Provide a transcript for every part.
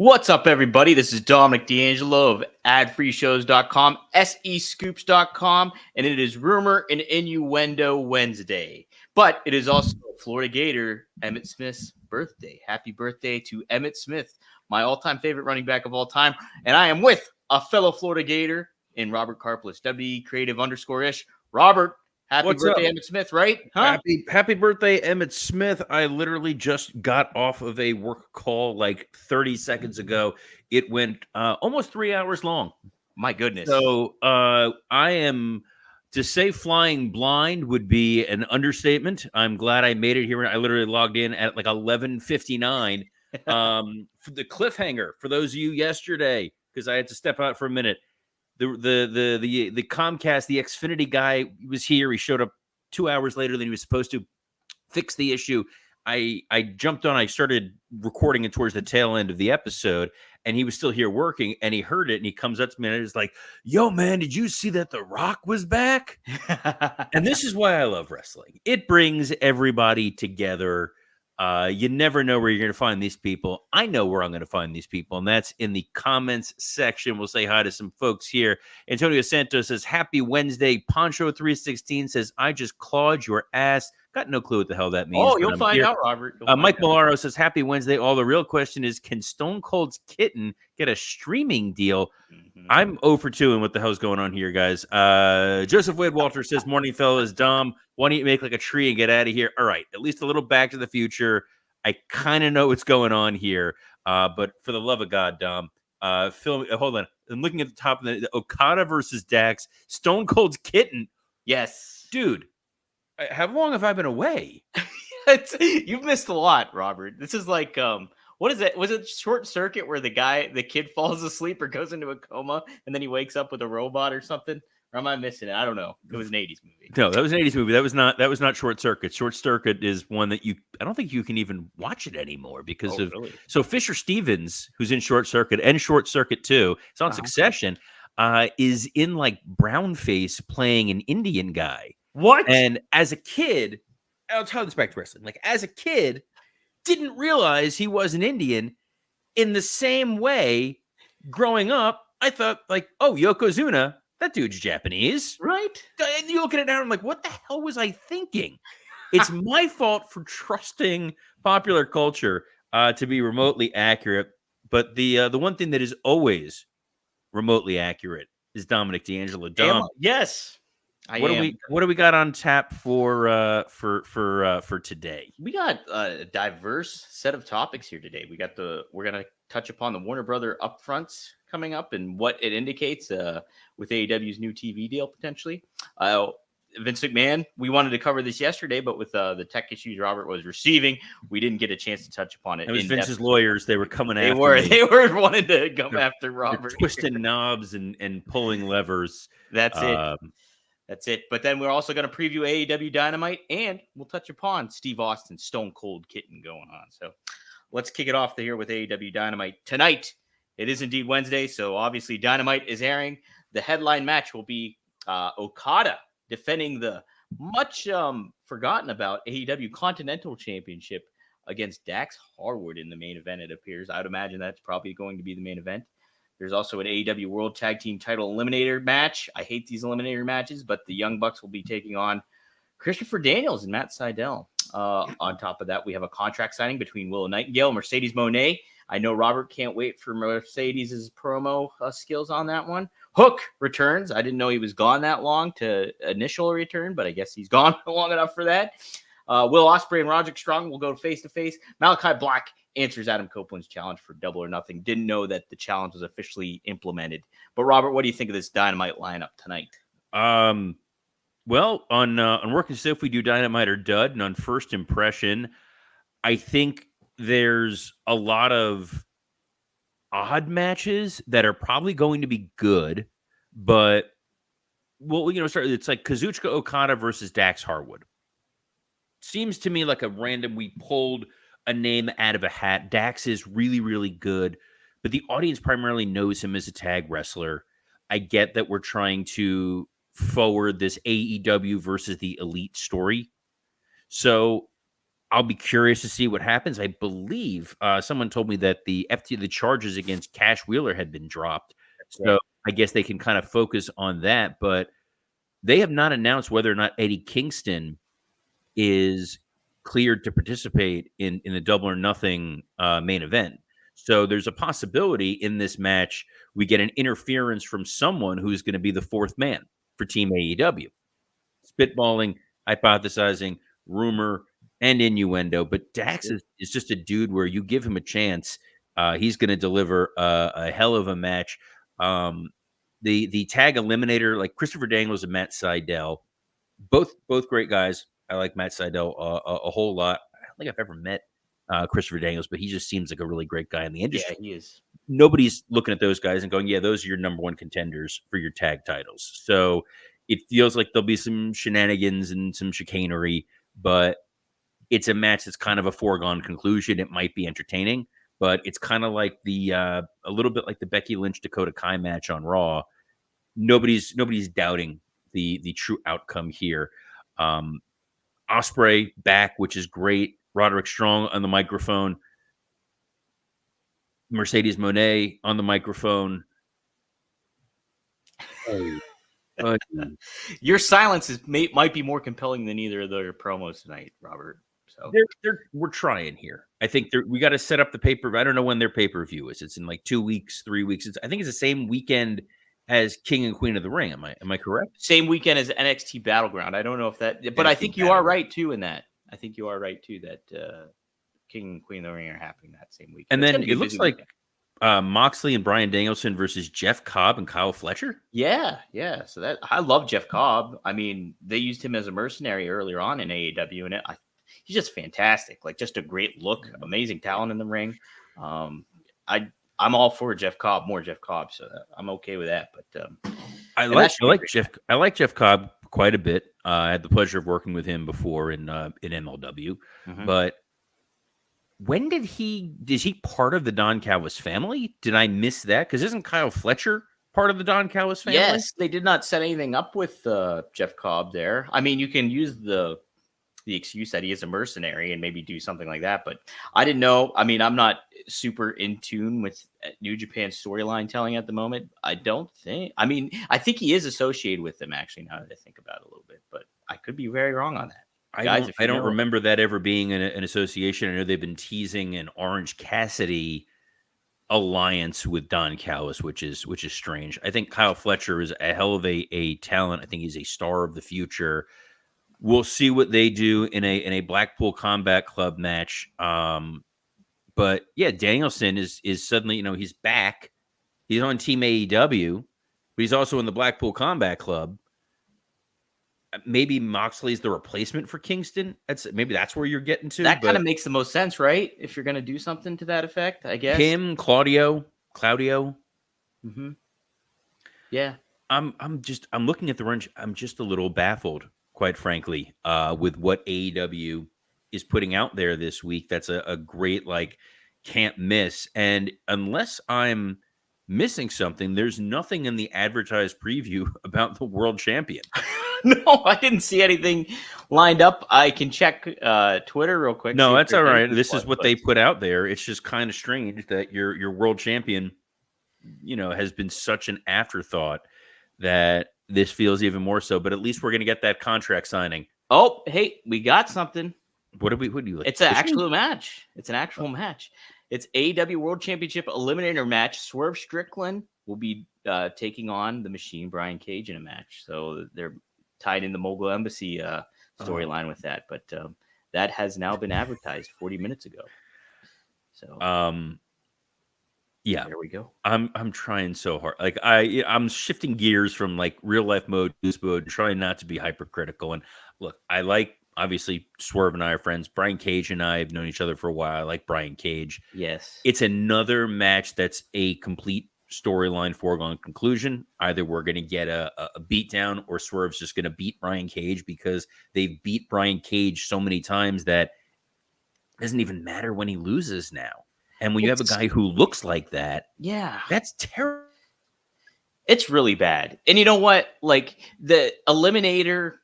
What's up, everybody? This is Dominic D'Angelo of adfreeshows.com, SEScoops.com, and it is Rumor and Innuendo Wednesday. But it is also Florida Gator Emmitt Smith's birthday. Happy birthday to Emmitt Smith, my all-time favorite running back of all time. And I am with a fellow Florida Gator in Robert Karplis, WCreative_ish. Robert, happy birthday, Emmitt Smith, right? Huh? Happy birthday, Emmitt Smith. I literally just got off of a work call like 30 seconds ago. It went almost 3 hours long. My goodness. So I am, to say flying blind would be an understatement. I'm glad I made it here. I literally logged in at like 11:59. For the cliffhanger, for those of you yesterday, because I had to step out for a minute. The Comcast, the Xfinity guy was here. He showed up 2 hours later than he was supposed to. Fix the issue. I jumped on. I started recording it towards the tail end of the episode, and he was still here working. And he heard it, and he comes up to me and he's like, "Yo, man, did you see that The Rock was back?" And this is why I love wrestling. It brings everybody together. You never know where you're going to find these people. I know where I'm going to find these people, and that's in the comments section. We'll say hi to some folks here. Antonio Santos says, "Happy Wednesday." Poncho316 says, "I just clawed your ass." Got no clue what the hell that means. Oh, you'll find out, Robert. Mike Malaro says, "Happy Wednesday." All the real question is, can Stone Cold's Kitten get a streaming deal? I'm 0 for 2 and what the hell's going on here, guys. Joseph Wade Walter says, "Morning, fellas. Dom, why don't you make like a tree and get out of here?" All right, at least a little Back to the Future. I kind of know what's going on here, but for the love of God, Dom, hold on. I'm looking at the top of the Okada versus Dax, Stone Cold's Kitten. Yes, dude. How long have I been away? You've missed a lot, Robert. This is like, what is it? Was it Short Circuit where the kid falls asleep or goes into a coma and then he wakes up with a robot or something? Or am I missing it? I don't know. It was an 80s movie. No, that was an 80s movie. That was not Short Circuit. Short Circuit is one that I don't think you can even watch it anymore because of. Really? So Fisher Stevens, who's in Short Circuit and Short Circuit 2, it's on Succession, is in like brownface playing an Indian guy. What? And as a kid, I'll tell this back to wrestling. Like as a kid, didn't realize he was an Indian. In the same way, growing up, I thought like, oh, Yokozuna, that dude's Japanese, right? And you look at it now, I'm like, what the hell was I thinking? It's my fault for trusting popular culture to be remotely accurate. But the one thing that is always remotely accurate is Dominic D'Angelo. Dom, yes. What do we got on tap for today? We got a diverse set of topics here today. We're gonna touch upon the Warner Brother upfronts coming up and what it indicates with AEW's new TV deal potentially. Vince McMahon, we wanted to cover this yesterday, but with the tech issues Robert was receiving, we didn't get a chance to touch upon it. It was Vince's lawyers. They were coming after me. They were wanting to come after Robert. Twisting knobs and pulling levers. That's it. That's it. But then we're also going to preview AEW Dynamite, and we'll touch upon Steve Austin, Stone Cold Kitten going on. So let's kick it off here with AEW Dynamite. Tonight, it is indeed Wednesday, so obviously Dynamite is airing. The headline match will be Okada defending the much forgotten about AEW Continental Championship against Dax Harwood in the main event, it appears. I would imagine that's probably going to be the main event. There's also an AEW World Tag Team Title Eliminator match. I hate these Eliminator matches, but the Young Bucks will be taking on Christopher Daniels and Matt Sydal. On top of that, we have a contract signing between Willow Nightingale and Mercedes Moné. I know Robert can't wait for Mercedes' promo skills on that one. Hook returns. I didn't know he was gone that long to initial return, but I guess he's gone long enough for that. Will Ospreay and Roderick Strong will go face-to-face. Malachi Black answers Adam Copeland's challenge for Double or Nothing. Didn't know that the challenge was officially implemented. But Robert, what do you think of this Dynamite lineup tonight? Well, on Working Stiff, we do Dynamite or Dud, and on First Impression, I think there's a lot of odd matches that are probably going to be good, but it's like Kazuchika Okada versus Dax Harwood. Seems to me like a random, we pulled a name out of a hat. Dax is really, really good, but the audience primarily knows him as a tag wrestler. I get that we're trying to forward this AEW versus the Elite story. So I'll be curious to see what happens. I believe someone told me that the charges against Cash Wheeler had been dropped. So Right. I guess they can kind of focus on that. But they have not announced whether or not Eddie Kingston is cleared to participate in the Double or Nothing main event. So there's a possibility in this match we get an interference from someone who's going to be the fourth man for Team AEW. Spitballing, hypothesizing, rumor, and innuendo. But Dax is just a dude where you give him a chance, he's going to deliver a hell of a match. The tag eliminator, like Christopher Daniels and Matt Sydal, both great guys. I like Matt Sydal a whole lot. I don't think I've ever met Christopher Daniels, but he just seems like a really great guy in the Yeah, industry. he is. Nobody's looking at those guys and going, yeah, those are your number one contenders for your tag titles. So it feels like there'll be some shenanigans and some chicanery, but it's a match that's kind of a foregone conclusion. It might be entertaining, but it's kind of like a little bit like the Becky Lynch Dakota Kai match on Raw. Nobody's doubting the true outcome here. Ospreay back, which is great. Roderick Strong on the microphone. Mercedes Moné on the microphone. Your silence might be more compelling than either of their promos tonight, Robert. So we're trying here. I think we got to set up the paper. I don't know when their pay-per-view is. It's in like 2 weeks, 3 weeks. I think it's the same weekend as King and Queen of the Ring. Am I correct? Same weekend as NXT Battleground. I don't know if that, but I think you are right too in that. I think you are right too that King and Queen of the Ring are happening that same week. And then it looks like Moxley and Bryan Danielson versus Jeff Cobb and Kyle Fletcher. Yeah. So that I love Jeff Cobb. I mean, they used him as a mercenary earlier on in AEW, and he's just fantastic. Like, just a great look, amazing talent in the ring. I'm all for Jeff Cobb, more Jeff Cobb, so I'm okay with that. But I like Jeff Cobb quite a bit. I had the pleasure of working with him before in MLW. Mm-hmm. But when is he part of the Don Callis family? Did I miss that? Because isn't Kyle Fletcher part of the Don Callis family? Yes, they did not set anything up with Jeff Cobb there. I mean, you can use the excuse that he is a mercenary and maybe do something like that, but I didn't know. I mean, I'm not super in tune with New Japan storyline telling at the moment. I think he is associated with them, actually, now that I think about it a little bit, but I could be very wrong on that. I don't remember that ever being an association. I know they've been teasing an Orange Cassidy alliance with Don Callis, which is strange. I think Kyle Fletcher is a hell of a talent. I think he's a star of the future. We'll see what they do in a Blackpool Combat Club match. But yeah, Danielson is suddenly, he's back. He's on Team AEW, but he's also in the Blackpool Combat Club. Maybe Moxley's the replacement for Kingston. Maybe that's where you're getting to. That kind of makes the most sense, right? If you're going to do something to that effect, I guess. Kim, Claudio. Mm-hmm. Yeah. I'm looking at the range. I'm just a little baffled, quite frankly, with what AEW is putting out there this week. That's a great, can't miss. And unless I'm missing something, there's nothing in the advertised preview about the world champion. No, I didn't see anything lined up. I can check Twitter real quick. No, that's all right. This is what they put out there. It's just kind of strange that your world champion, has been such an afterthought that this feels even more so. But at least we're going to get that contract signing. Oh, hey, we got something. What do you like? It's an actual match. It's an actual match. It's AEW World Championship Eliminator match. Swerve Strickland will be taking on the Machine, Brian Cage, in a match. So they're tied in the Mogul Embassy storyline with that. But that has now been advertised 40 minutes ago. So yeah, there we go. I'm trying so hard. I'm shifting gears from real life mode to this mode, trying not to be hypercritical. And look, obviously, Swerve and I are friends. Brian Cage and I have known each other for a while. I like Brian Cage. Yes. It's another match that's a complete storyline foregone conclusion. Either we're going to get a beatdown, or Swerve's just going to beat Brian Cage, because they've beat Brian Cage so many times that it doesn't even matter when he loses now. And when you have a guy who looks like that, yeah, that's terrible. It's really bad. And you know what? The Eliminator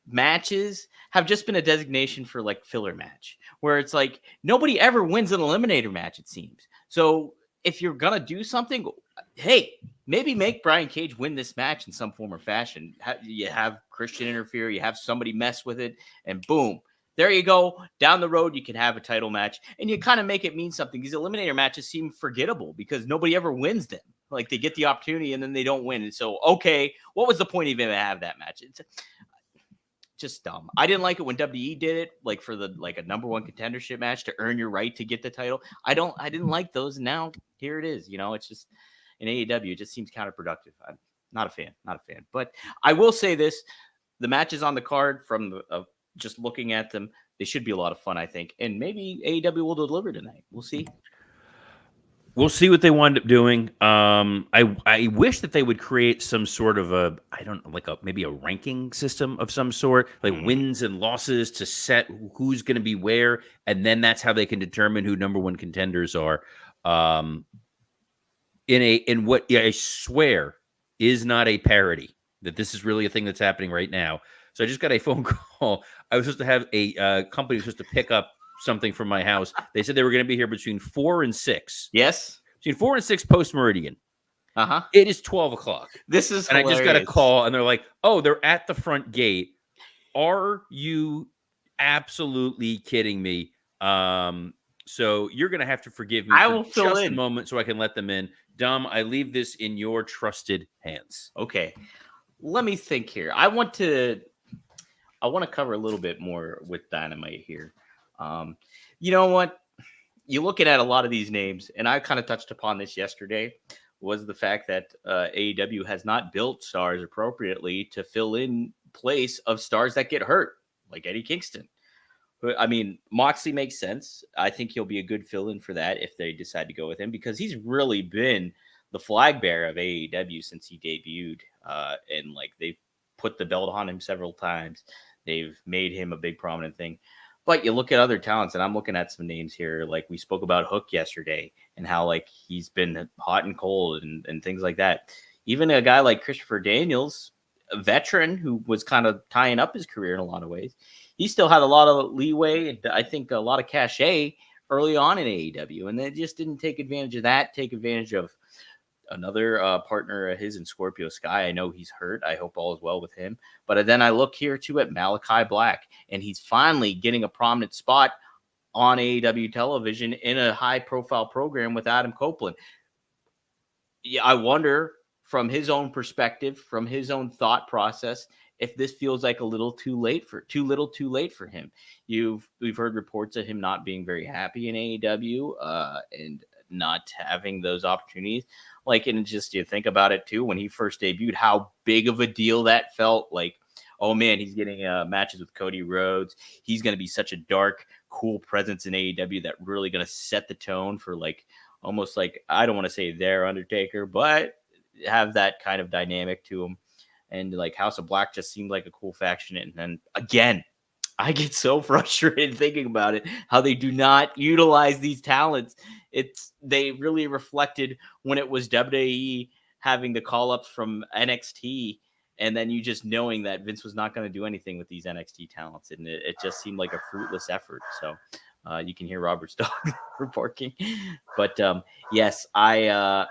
matches have just been a designation for like filler match, where it's like nobody ever wins an eliminator match, it seems. So if you're gonna do something, hey, maybe make Brian Cage win this match in some form or fashion. You have Christian interfere, you have somebody mess with it, and boom, there you go. Down the road, you can have a title match, and you kind of make it mean something. These eliminator matches seem forgettable because nobody ever wins them. Like they get the opportunity and then they don't win. And so, okay, what was the point of even have that match? It's just dumb. I didn't like it when WWE did it, like for the like a number one contendership match to earn your right to get the title. I didn't like those. Now here it is. It's just in AEW, it just seems counterproductive. I'm not a fan, But I will say this: the matches on the card, from just looking at them, they should be a lot of fun, I think, and maybe AEW will deliver tonight. We'll see. We'll see what they wind up doing. I wish that they would create some sort of maybe a ranking system of some sort, like wins and losses to set who's going to be where, and then that's how they can determine who number one contenders are. In what I swear is not a parody, that this is really a thing that's happening right now. So I just got a phone call. I was supposed to have a company was supposed to pick up something from my house. They said they were going to be here between 4 and 6. Yes. Between 4 and 6 post-meridian. Uh-huh. It is 12 o'clock. This is And hilarious. I just got a call, and they're like, oh, they're at the front gate. Are you absolutely kidding me? So you're going to have to forgive me I will for fill just in a moment so I can let them in. Dom, I leave this in your trusted hands. Okay. Let me think here. I want to cover a little bit more with Dynamite here. You know what? You're looking at a lot of these names, and I kind of touched upon this yesterday, was the fact that AEW has not built stars appropriately to fill in place of stars that get hurt, like Eddie Kingston. But I mean, Moxley makes sense. I think he'll be a good fill-in for that if they decide to go with him, because he's really been the flag bearer of AEW since he debuted. And like they've put the belt on him several times. They've made him a big prominent thing. But you look at other talents, and I'm looking at some names here. Like we spoke about Hook yesterday and how like he's been hot and cold and things like that. Even a guy like Christopher Daniels, a veteran who was kind of tying up his career in a lot of ways, he still had a lot of leeway and I think a lot of cachet early on in AEW. And they just didn't take advantage of that, take advantage of another partner of his in Scorpio Sky. I know he's hurt. I hope all is well with him. But then I look here too at Malachi Black, and he's finally getting a prominent spot on AEW television in a high-profile program with Adam Copeland. Yeah, I wonder from his own perspective, from his own thought process, if this feels like a little too late for him. We've heard reports of him not being very happy in AEW and not having those opportunities. Like, and just you think about it too, when he first debuted, how big of a deal that felt. Like, oh man, he's getting matches with Cody Rhodes. He's going to be such a dark, cool presence in AEW that really going to set the tone for like almost like, I don't want to say their Undertaker, but have that kind of dynamic to him. And like House of Black just seemed like a cool faction. And then again, I get so frustrated thinking about it, how they do not utilize these talents. They really reflected when it was WWE having the call-ups from NXT, and then you just knowing that Vince was not going to do anything with these NXT talents, and it just seemed like a fruitless effort. So you can hear Robert's dog barking. But yes, I'm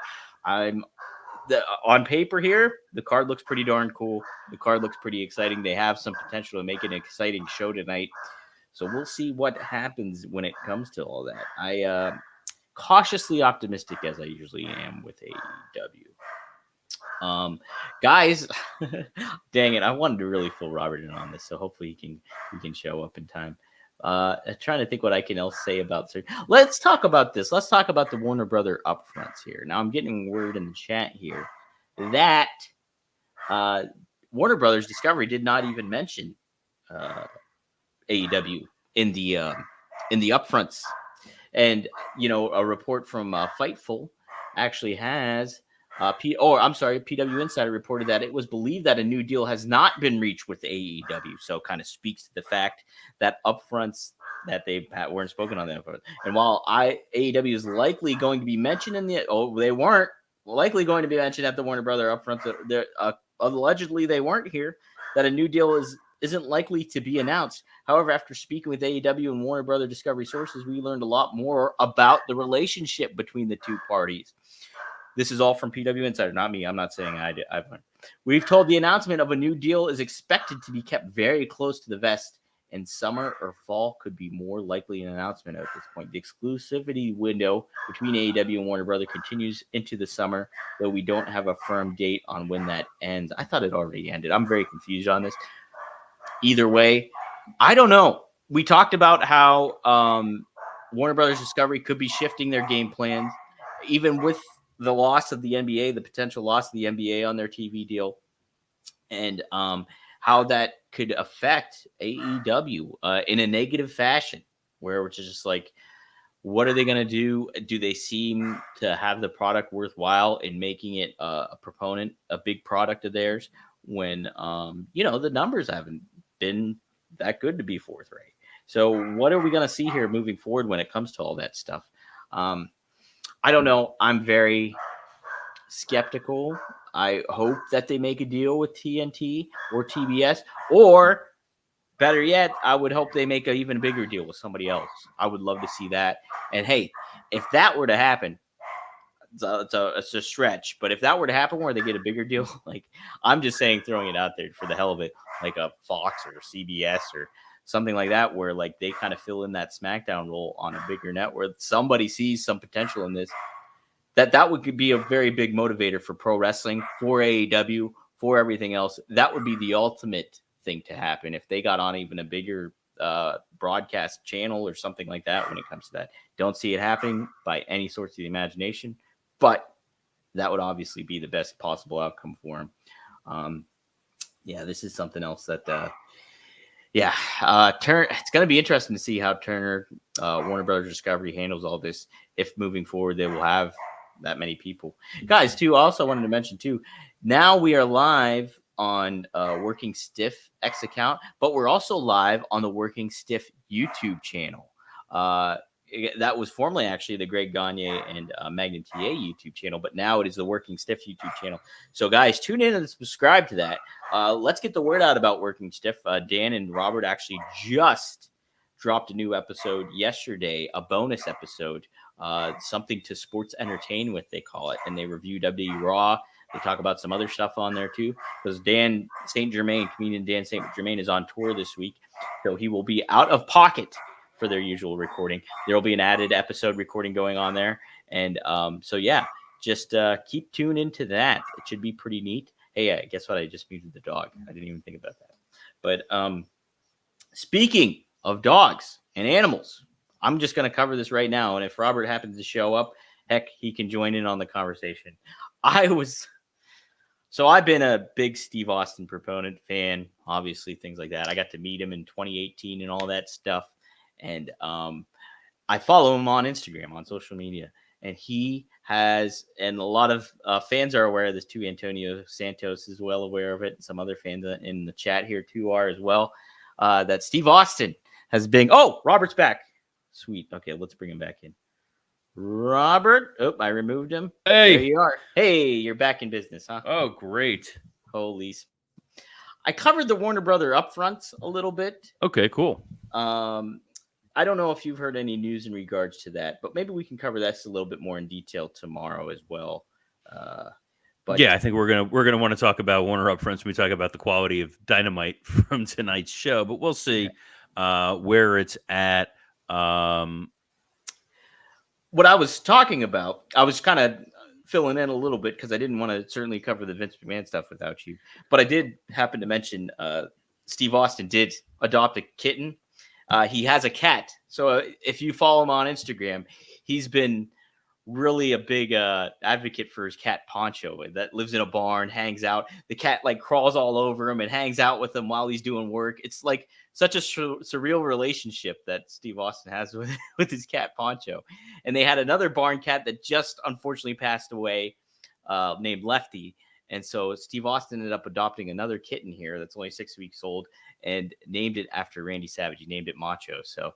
on paper here, the card looks pretty darn cool. The card looks pretty exciting. They have some potential to make it an exciting show tonight. So we'll see what happens when it comes to all that. I cautiously optimistic, as I usually am with AEW. Guys, dang it, I wanted to really fill Robert in on this, so hopefully he can show up in time. Trying to think what I can else say about certain. Let's talk about this. Let's talk about the Warner Brother upfronts here. Now I'm getting word in the chat here that Warner Brothers Discovery did not even mention AEW in the upfronts, and a report from Fightful actually has. PW Insider reported that it was believed that a new deal has not been reached with AEW. So kind of speaks to the fact that upfronts that they weren't spoken on that. And while AEW is likely going to be mentioned they weren't likely going to be mentioned at the Warner Brother upfronts. Allegedly they weren't here. That a new deal is isn't likely to be announced. However, after speaking with AEW and Warner Brother Discovery sources, we learned a lot more about the relationship between the two parties. This is all from PW Insider, not me. I'm not saying I did. I've learned. We've told the announcement of a new deal is expected to be kept very close to the vest, and summer or fall could be more likely an announcement at this point. The exclusivity window between AEW and Warner Brother continues into the summer, though we don't have a firm date on when that ends. I thought it already ended. I'm very confused on this. Either way, I don't know. We talked about how Warner Brothers Discovery could be shifting their game plans, even with the loss of the NBA, the potential loss of the NBA on their TV deal, and how that could affect AEW in a negative fashion, which is just like, what are they going to do? Do they seem to have the product worthwhile in making it a big product of theirs when, the numbers haven't been that good to be forthright? So what are we going to see here moving forward when it comes to all that stuff? I don't know. I'm very skeptical. I hope that they make a deal with TNT or TBS, or better yet, I would hope they make an even bigger deal with somebody else. I would love to see that. And hey, if that were to happen, it's a stretch, but if that were to happen where they get a bigger deal, like, I'm just saying, throwing it out there for the hell of it, like a Fox or CBS or something like that, where like they kind of fill in that SmackDown role on a bigger network, somebody sees some potential in this, that would be a very big motivator for pro wrestling, for AEW, for everything else. That would be the ultimate thing to happen if they got on even a bigger broadcast channel or something like that when it comes to that. Don't see it happening by any sorts of the imagination, but that would obviously be the best possible outcome for him. This is something else that it's going to be interesting to see how Turner, Warner Brothers Discovery handles all this, if moving forward they will have that many people. Guys, too, I also wanted to mention, too, now we are live on Working Stiff X account, but we're also live on the Working Stiff YouTube channel. That was formerly actually the Greg Gagne and Magnum TA YouTube channel, but now it is the Working Stiff YouTube channel. So, guys, tune in and subscribe to that. Let's get the word out about Working Stiff. Dan and Robert actually just dropped a new episode yesterday, a bonus episode, something to sports entertain with, they call it, and they review WWE Raw. They talk about some other stuff on there, too, because comedian Dan St. Germain is on tour this week, so he will be out of pocket for their usual recording. There will be an added episode recording going on there. And just keep tuned into that. It should be pretty neat. Hey, guess what? I just muted the dog. I didn't even think about that. But speaking of dogs and animals, I'm just going to cover this right now. And if Robert happens to show up, heck, he can join in on the conversation. I've been a big Steve Austin proponent, fan, obviously, things like that. I got to meet him in 2018 and all that stuff. And I follow him on Instagram, on social media, and he has, and a lot of fans are aware of this too. Antonio Santos is well aware of it, and some other fans in the chat here too are as well. That Steve Austin has been. Oh, Robert's back. Sweet. Okay, let's bring him back in. Robert. Oh, I removed him. Hey, there you are. Hey, you're back in business, huh? Oh, great. Holy. I covered the Warner Brother upfronts a little bit. Okay, cool. I don't know if you've heard any news in regards to that, but maybe we can cover that a little bit more in detail tomorrow as well. But yeah, I think we're gonna want to talk about Warner upfronts when we talk about the quality of Dynamite from tonight's show. But we'll see where it's at. What I was talking about, I was kind of filling in a little bit because I didn't want to certainly cover the Vince McMahon stuff without you. But I did happen to mention Steve Austin did adopt a kitten. He has a cat. So if you follow him on Instagram, he's been really a big advocate for his cat Poncho that lives in a barn, hangs out. The cat like crawls all over him and hangs out with him while he's doing work. It's like such a surreal relationship that Steve Austin has with his cat Poncho. And they had another barn cat that just unfortunately passed away named Lefty. And so Steve Austin ended up adopting another kitten here that's only 6 weeks old and named it after Randy Savage. He named it Macho. So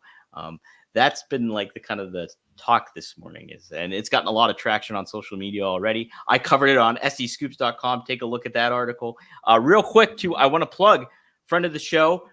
that's been like the kind of the talk this morning and it's gotten a lot of traction on social media already. I covered it on sdscoops.com. Take a look at that article. Real quick too, I want to plug friend of the show,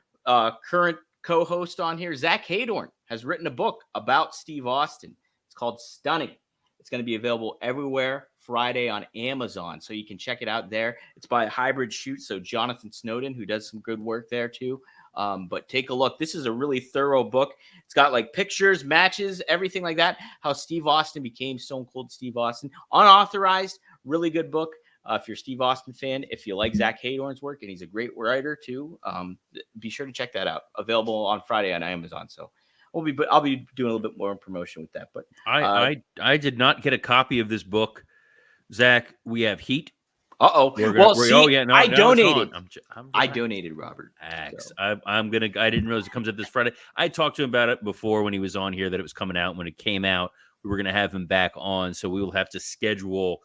current co-host on here, Zach Haydorn, has written a book about Steve Austin. It's called Stunning. It's going to be available everywhere Friday on Amazon, so you can check it out there. It's by Hybrid Shoot, so Jonathan Snowden, who does some good work there too. But take a look. This is a really thorough book. It's got like pictures, matches, everything like that. How Steve Austin became Stone Cold Steve Austin. Unauthorized, really good book. If you're a Steve Austin fan, if you like Zach Haydorn's work, and he's a great writer too, be sure to check that out. Available on Friday on Amazon. So I'll be doing a little bit more promotion with that. But I did not get a copy of this book, Zach. We have heat. I donated. I donated, Robert. So. I didn't realize it comes out this Friday. I talked to him about it before when he was on here that it was coming out. When it came out, we were going to have him back on, so we will have to schedule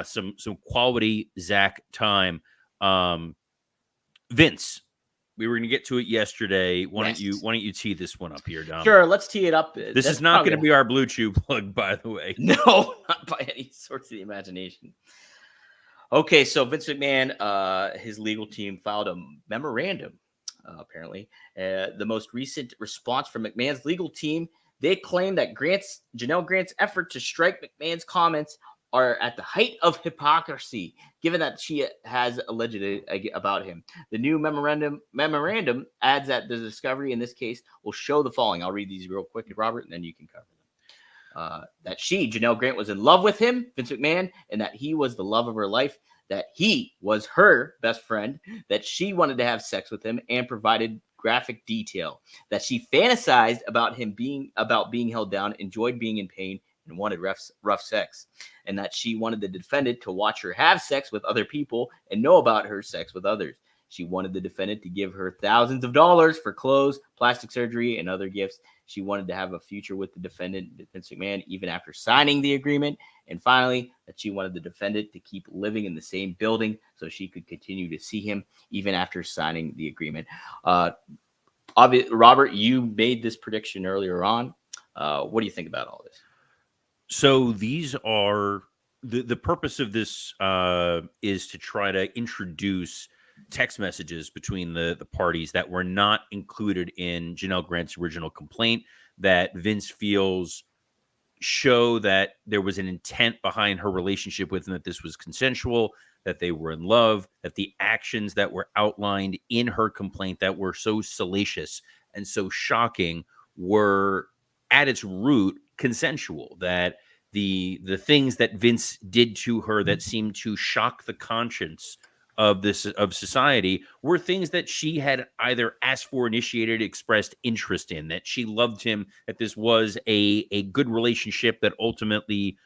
some quality Zach time. Vince, we were going to get to it yesterday. Why don't you tee this one up here, Dom? Sure, let's tee it up. This is not going to be our Blue Chew plug, by the way. No, not by any sorts of the imagination. Okay, so Vince McMahon, his legal team filed a memorandum, apparently. The most recent response from McMahon's legal team, they claim that Janel Grant's effort to strike McMahon's comments are at the height of hypocrisy, given that she has alleged about him. The new memorandum adds that the discovery in this case will show the following. I'll read these real quick, Robert, and then you can cover them. That Janel Grant, was in love with him, Vince McMahon, and that he was the love of her life, that he was her best friend, that she wanted to have sex with him and provided graphic detail, that she fantasized about being held down, enjoyed being in pain, and wanted rough sex, and that she wanted the defendant to watch her have sex with other people and know about her sex with others. She wanted the defendant to give her thousands of dollars for clothes, plastic surgery, and other gifts. She wanted to have a future with the defendant, Vince McMahon, even after signing the agreement. And finally, that she wanted the defendant to keep living in the same building so she could continue to see him even after signing the agreement. Robert, you made this prediction earlier on. What do you think about all this? So these are the purpose of this is to try to introduce text messages between the parties that were not included in Janel Grant's original complaint, that Vince feels show that there was an intent behind her relationship with him, that this was consensual, that they were in love, that the actions that were outlined in her complaint that were so salacious and so shocking were at its root consensual, that the things that Vince did to her that seemed to shock the conscience of society were things that she had either asked for, initiated, expressed interest in, that she loved him, that this was a good relationship that ultimately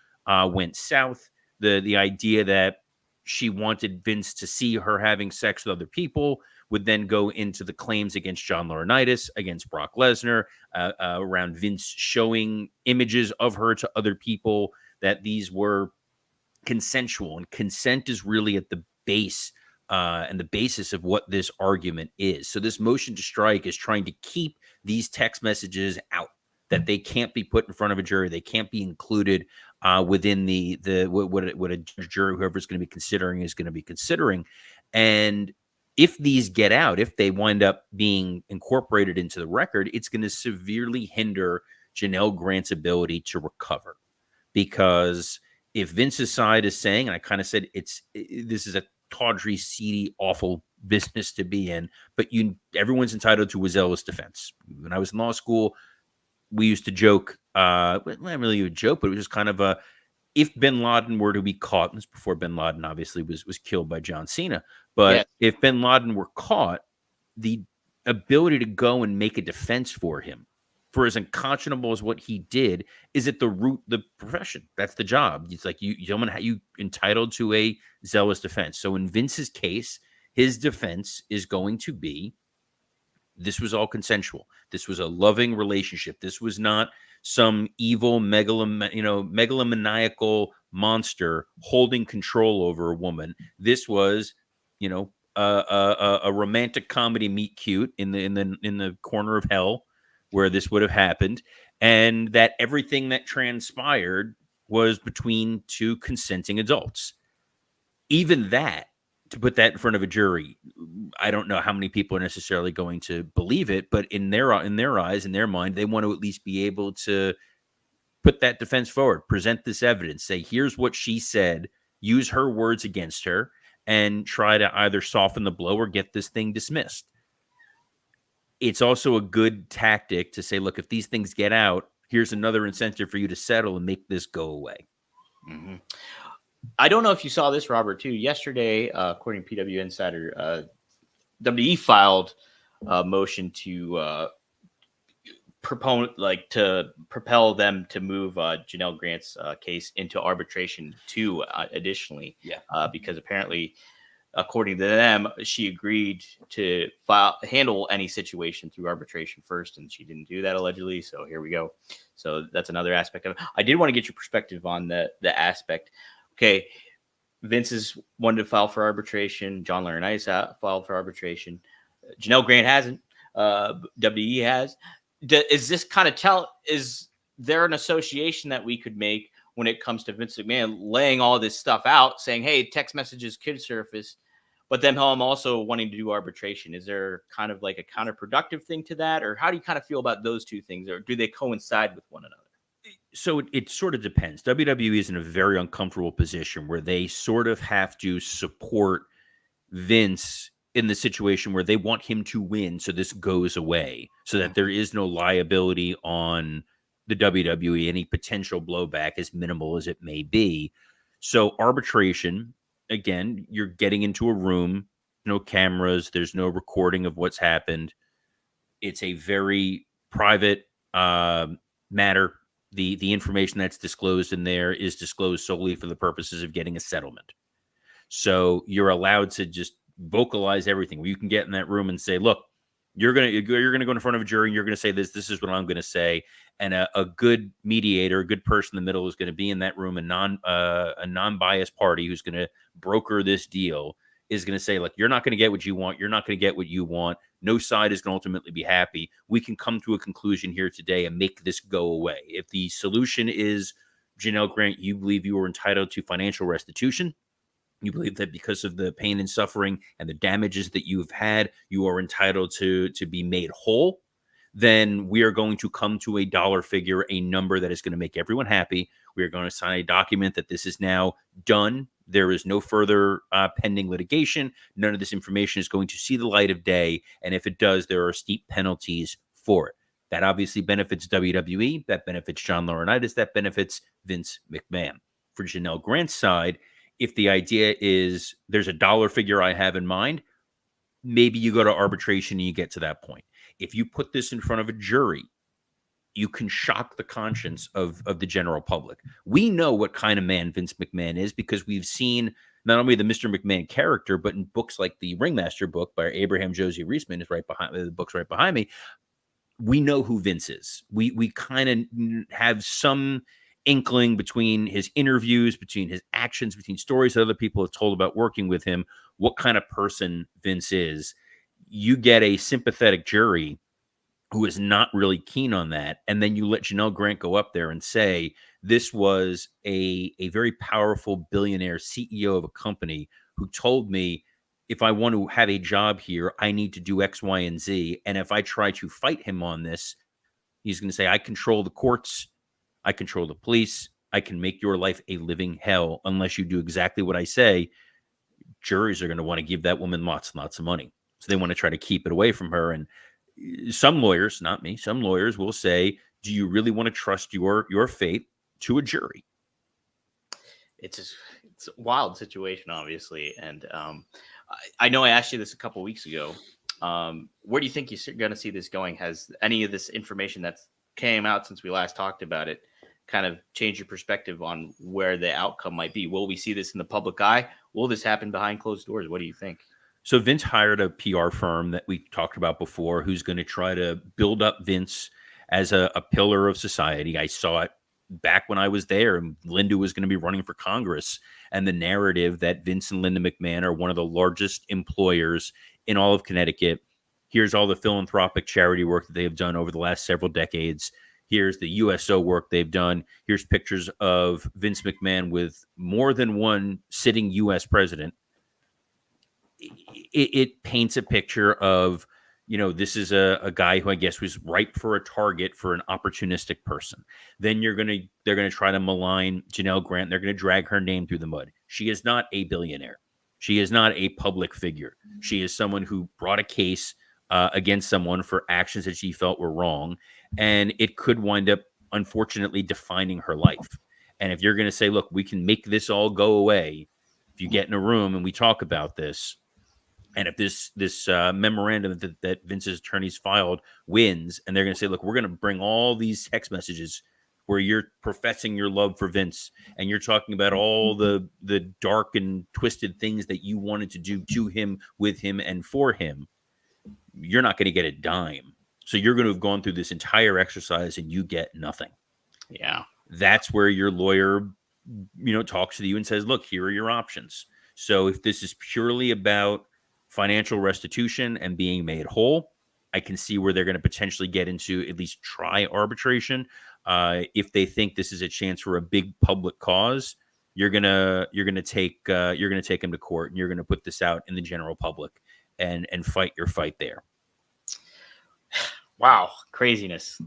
went south. The idea that she wanted Vince to see her having sex with other people would then go into the claims against John Laurinaitis, against Brock Lesnar, around Vince showing images of her to other people, that these were consensual. And consent is really at the base and the basis of what this argument is. So this motion to strike is trying to keep these text messages out, that they can't be put in front of a jury. They can't be included within what a jury, whoever's going to be considering, is going to be considering. And if these get out, if they wind up being incorporated into the record, it's going to severely hinder Janel Grant's ability to recover. Because if Vince's side is saying, and I kind of said this is a tawdry, seedy, awful business to be in, but everyone's entitled to a zealous defense. When I was in law school, we used to joke, not really a joke, but it was just kind of a, if Bin Laden were to be caught, and this before Bin Laden obviously was killed by John Cena, but yes, if Bin Laden were caught, the ability to go and make a defense for him, for as unconscionable as what he did, is at the root of the profession. That's the job. It's like you entitled to a zealous defense. So in Vince's case, his defense is going to be, this was all consensual. This was a loving relationship. This was not some evil megalomaniacal monster holding control over a woman. This was, a romantic comedy meet cute in the corner of hell where this would have happened, and that everything that transpired was between two consenting adults. Even that to put that in front of a jury. I don't know how many people are necessarily going to believe it, but in their eyes, in their mind, they want to at least be able to put that defense forward, present this evidence, say, here's what she said, use her words against her, and try to either soften the blow or get this thing dismissed. It's also a good tactic to say, look, if these things get out, here's another incentive for you to settle and make this go away. Mm-hmm. I don't know if you saw this, Robert, too. Yesterday, according to PW Insider, WWE filed a motion to propel them to move Janel Grant's case into arbitration too. Additionally, because apparently, according to them, she agreed to handle any situation through arbitration first, and she didn't do that allegedly. So here we go. So that's another aspect of it. I did want to get your perspective on the aspect. Okay, Vince is wanted to file for arbitration. John Laurinaitis filed for arbitration. Janel Grant hasn't. WWE has. Is this kind of is there an association that we could make when it comes to Vince McMahon laying all this stuff out, saying, hey, text messages could surface, but then I'm also wanting to do arbitration? Is there kind of like a counterproductive thing to that? Or how do you kind of feel about those two things? Or do they coincide with one another? So it sort of depends. WWE is in a very uncomfortable position where they sort of have to support Vince in the situation where they want him to win, so this goes away, so that there is no liability on the WWE. Any potential blowback, as minimal as it may be. So arbitration, again, you're getting into a room, no cameras, there's no recording of what's happened. It's a very private matter. The information that's disclosed in there is disclosed solely for the purposes of getting a settlement. So you're allowed to just vocalize everything, where you can get in that room and say, look, you're gonna go in front of a jury and you're gonna say this is what I'm gonna say. And a good mediator, a good person in the middle, is going to be in that room, a non-biased party who's going to broker this deal, is going to say, look, you're not going to get what you want, you're not going to get what you want, no side is going to ultimately be happy. We can come to a conclusion here today and make this go away. If the solution is, Janel Grant, you believe you are entitled to financial restitution, you believe that because of the pain and suffering and the damages that you've had, you are entitled to be made whole, then we are going to come to a dollar figure, a number that is going to make everyone happy. We are going to sign a document that this is now done. There is no further pending litigation. None of this information is going to see the light of day. And if it does, there are steep penalties for it. That obviously benefits WWE. That benefits John Laurinaitis. That benefits Vince McMahon. For Janel Grant's side, if the idea is there's a dollar figure I have in mind, maybe you go to arbitration and you get to that point. If you put this in front of a jury, you can shock the conscience of the general public. We know what kind of man Vince McMahon is because we've seen not only the Mr. McMahon character, but in books like the Ringmaster book by Abraham Josie Reisman, is right behind the book's right behind me. We know who Vince is. We kind of have some inkling between his interviews, between his actions, between stories that other people have told about working with him, what kind of person Vince is. You get a sympathetic jury who is not really keen on that, and then you let Janel Grant go up there and say, this was a very powerful billionaire CEO of a company who told me, if I want to have a job here, I need to do X, Y, and Z. And if I try to fight him on this, he's going to say, I control the courts, I control the police, I can make your life a living hell unless you do exactly what I say. Juries are going to want to give that woman lots and lots of money. So they want to try to keep it away from her. And some lawyers, not me, some lawyers will say, do you really want to trust your fate to a jury? It's a wild situation, obviously. And I know I asked you this a couple of weeks ago. Where do you think you're going to see this going? Has any of this information that's came out since we last talked about it kind of changed your perspective on where the outcome might be? Will we see this in the public eye? Will this happen behind closed doors? What do you think? So Vince hired a PR firm that we talked about before who's going to try to build up Vince as a pillar of society. I saw it back when I was there and Linda was going to be running for Congress, and the narrative that Vince and Linda McMahon are one of the largest employers in all of Connecticut. Here's all the philanthropic charity work that they have done over the last several decades. Here's the USO work they've done. Here's pictures of Vince McMahon with more than one sitting U.S. president. it paints a picture of, this is a guy who I guess was ripe for a target for an opportunistic person. Then they're going to try to malign Janel Grant. They're going to drag her name through the mud. She is not a billionaire. She is not a public figure. She is someone who brought a case against someone for actions that she felt were wrong. And it could wind up, unfortunately, defining her life. And if you're going to say, look, we can make this all go away, if you get in a room and we talk about this, and if this memorandum that Vince's attorneys filed wins, and they're going to say, look, we're going to bring all these text messages where you're professing your love for Vince and you're talking about all the dark and twisted things that you wanted to do to him, with him, and for him, you're not going to get a dime. So you're going to have gone through this entire exercise and you get nothing. Yeah. That's where your lawyer, talks to you and says, look, here are your options. So if this is purely about financial restitution and being made whole, I can see where they're going to potentially get into at least try arbitration. If they think this is a chance for a big public cause, you're gonna take them to court, and you're gonna put this out in the general public and fight your fight there. Wow, craziness.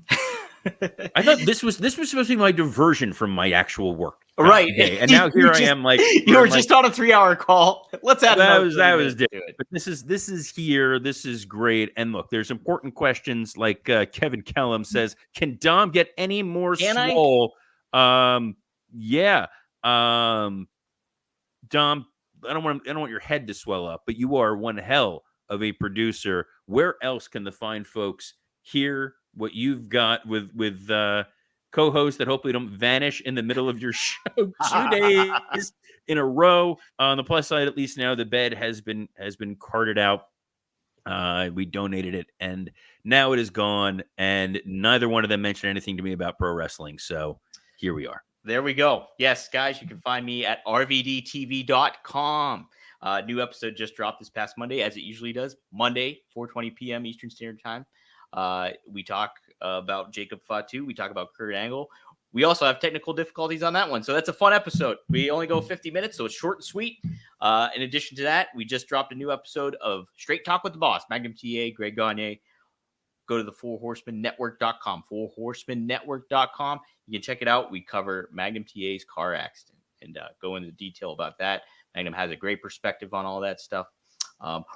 I thought this was supposed to be my diversion from my actual work. Right. Today. And now here I am, like you were just on a 3-hour call. Let's add that was different. But this is here. This is great. And look, there's important questions like Kevin Kellum says, can Dom get any more swole? Yeah. Dom, I don't want your head to swell up, but you are one hell of a producer. Where else can the fine folks hear what you've got with co-hosts that hopefully don't vanish in the middle of your show 2 days in a row? On the plus side, at least now the bed has been carted out. We donated it, and now it is gone. And neither one of them mentioned anything to me about pro wrestling. So here we are. There we go. Yes, guys, you can find me at rvdtv.com. New episode just dropped this past Monday, as it usually does. Monday, 4:20 p.m. Eastern Standard Time. We talk about Jacob Fatu. We talk about Kurt Angle. We also have technical difficulties on that one. So that's a fun episode. We only go 50 minutes, so it's short and sweet. In addition to that, we just dropped a new episode of Straight Talk with the Boss, Magnum TA, Greg Gagne. Go to the fourhorsemannetwork.com, fourhorsemannetwork.com. You can check it out. We cover Magnum TA's car accident and go into detail about that. Magnum has a great perspective on all that stuff.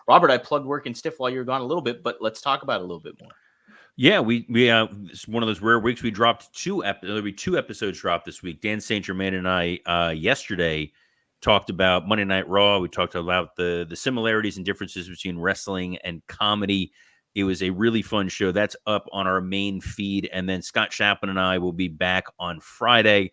Robert, I plugged Working Stiff while you were gone a little bit, but let's talk about it a little bit more. Yeah, we it's one of those rare weeks. We dropped there'll be 2 episodes dropped this week. Dan St. Germain and I yesterday talked about Monday Night Raw. We talked about the similarities and differences between wrestling and comedy. It was a really fun show. That's up on our main feed. And then Scott Chaplin and I will be back on Friday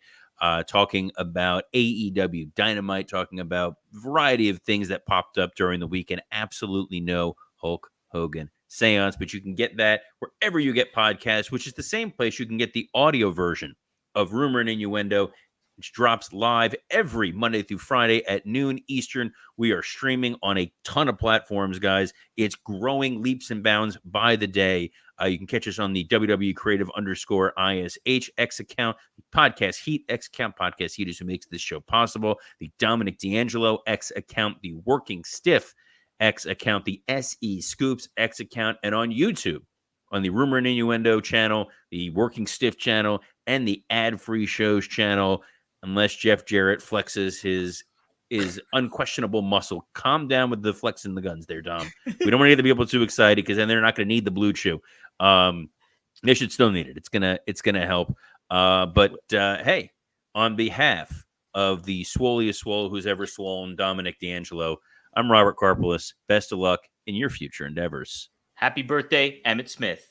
talking about AEW Dynamite, talking about a variety of things that popped up during the week, and absolutely no Hulk Hogan seance. But you can get that wherever you get podcasts, which is the same place you can get the audio version of Rumor and Innuendo, which drops live every Monday through Friday at noon Eastern. We are streaming on a ton of platforms, guys. It's growing leaps and bounds by the day. You can catch us on the WWE Creative _ISH X account, the Podcast Heat X account. Podcast Heat is who makes this show possible. The Dominic D'Angelo X account, the Working Stiff X account, the SE Scoops X account, and on YouTube, on the Rumor and Innuendo channel, the Working Stiff channel, and the Ad-Free Shows channel. Unless Jeff Jarrett flexes his unquestionable muscle. Calm down with the flexing the guns there, Dom. We don't want to get the people too excited, because then they're not going to need the Blue Chew. They should still need it. It's gonna help. But hey, on behalf of the swoliest swole who's ever swollen, Dominic D'Angelo, I'm Robert Karpelis. Best of luck in your future endeavors. Happy birthday, Emmett Smith.